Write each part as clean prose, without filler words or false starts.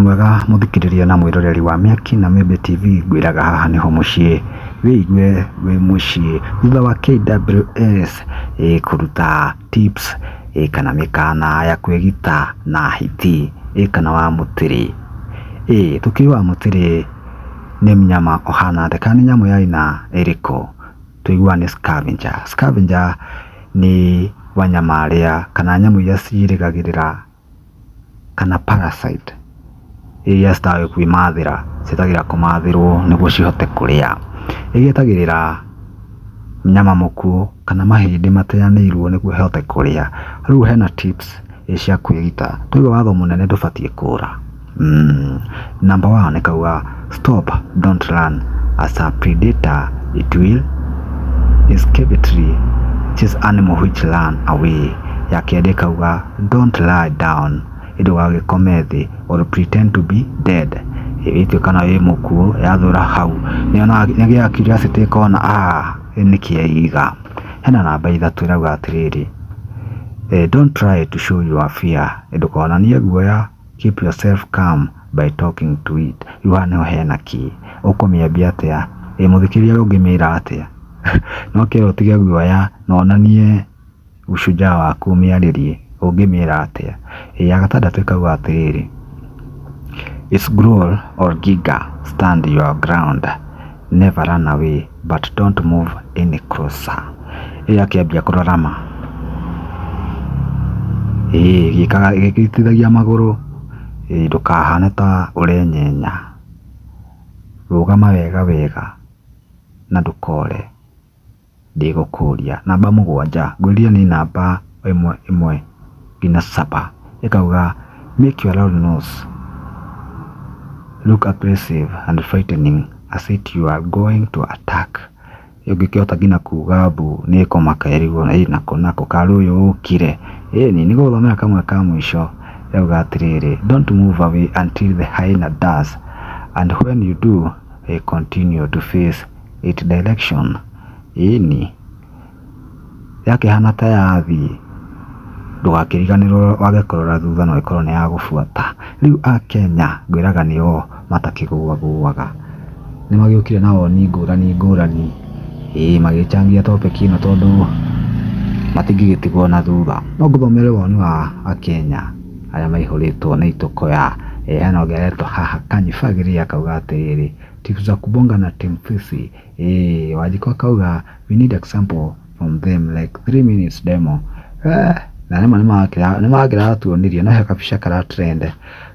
Mwega muthikiriria na mwiroreri wa m.n.m TV, ngwiraga haha niho mucii wiigwe wi mucii thutha wa KWS kuruta tips kana mikana ya kwigita na hiti kana wa mutiri. Tukiwa mutiri ni mnyama ohana tekani nyamu ya aina iriko tuigua ni scavenger. Scavenger ni wanyama aria kana nyamu iria cirigagirira kana parasite iria citawe kwimathira citagira kumathirwo niguo cihote kuria. Igitagirira nyama muku kana mahindi mateanirwo niguo ihote kuria. Riu hena tips cia kwigita. Tuigua watho munene ndubatie kura. Number 1 nikauga stop, don't run. As a predator it will escapatory chase animal which run away. Yakiende kauga don't lie down, idugagikome thi or pretend to be dead. Itu kana we mukuo yathura hau niona ngia curiosity kona nikiaiga. Hena namba 3 irauga atiriri don't try to show your fear, idukona nie guoya. Keep yourself calm by talking to it. Yuhane hena ki ukomiambia atia muthikiria ungimira atia no kero tige guoya no onanie ushujaa waku miaririe ungimira atia. Ya gatandatu ikauga atiriri it's growl or giga, stand your ground, never run away but don't move any closer. Yakiambia kurarama gikitithagia maguru ndukahane ta urenyenya. Rugama wega wega na ndukore ndigukuria. Namba 7 ngwiria ni namba 1 nginya 7 ikauga make your loud nose look aggressive and frightening as if you are going to attack. Yogikiota gina kuga bu niko makairigo na nako karuyo ukire ni nigothomera kamwe ka mwisho. Yauga atiriri don't move away until the hyena does, and when you do continue to face its direction. Ni yake hana ta yathi ndugakiriganirwo wagekorora thutha no ikorwo ni ya gufuata. Riu Kenya ngwiraga nio matakiguaguaga ni magiukire nao ni ngurani magichangia topic ino tondu matingigitigwo na thutha. No nguthomere woni wa Kenya aya maihuritwo na itoko ya hano gereto haha kanyifagiria kauga atiriri tips za kubonga na temfisi. Wajiko kauga we need example from them like 3 minutes demo. Na nemagira tuonirie na kabisha kara trend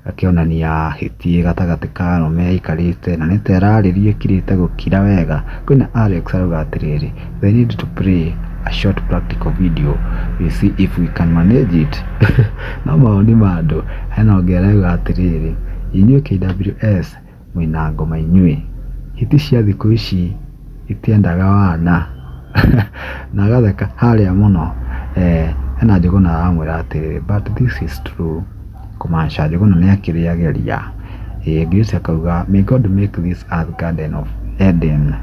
akionania hiti gatagati ka arume ikarite na niteraririe kirite gukira wega. Kwina Alex arauga atiriri they need to play a short practical video, we see if we can manage it. No maoni mando hena ongerauga atiriri inyue KWS mwina ngoma inyue hiti cia thiku ici itiendaga wana na gatheka haria muno. Hena njuguna amwira atiriri but this is true. Kumanisha njuguna ni akiriageria. Ngirisi akauga may God make this earth garden of Eden.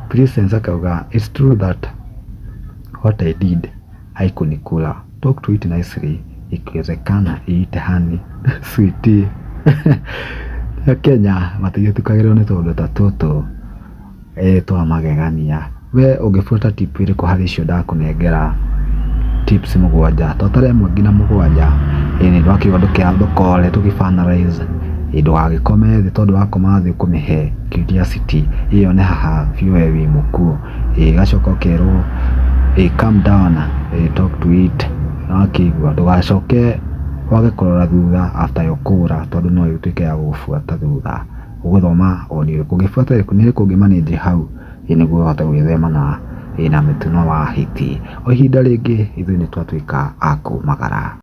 Please akauga it's true that what I did haikunikula. Talk to it nicely, ikiwezekana iite honey sweetie. Kenya matigitukagirwo ni tondu ta tutu twa magegania. We ungifuata tip iriku hari cio ndakunengera tips 7 totare 1 nginya 7 ni ndwakigondo kia ndukore tugifinalize ndugagikome thi tondu wakoma thi kumihe curiosity iyo ne haha viewe wi muku gacoka kero calm down, talk to it akigwa ndugacoke wage kurora thutha after yokura tondu no yutuike ya gufuata thutha. Uguthoma oni kugifuata kunire kungimanage hau niguo hote gwithema na mituno wa hiti. O ihinda ringi ithuĩ nĩ twatuĩka a kumagara.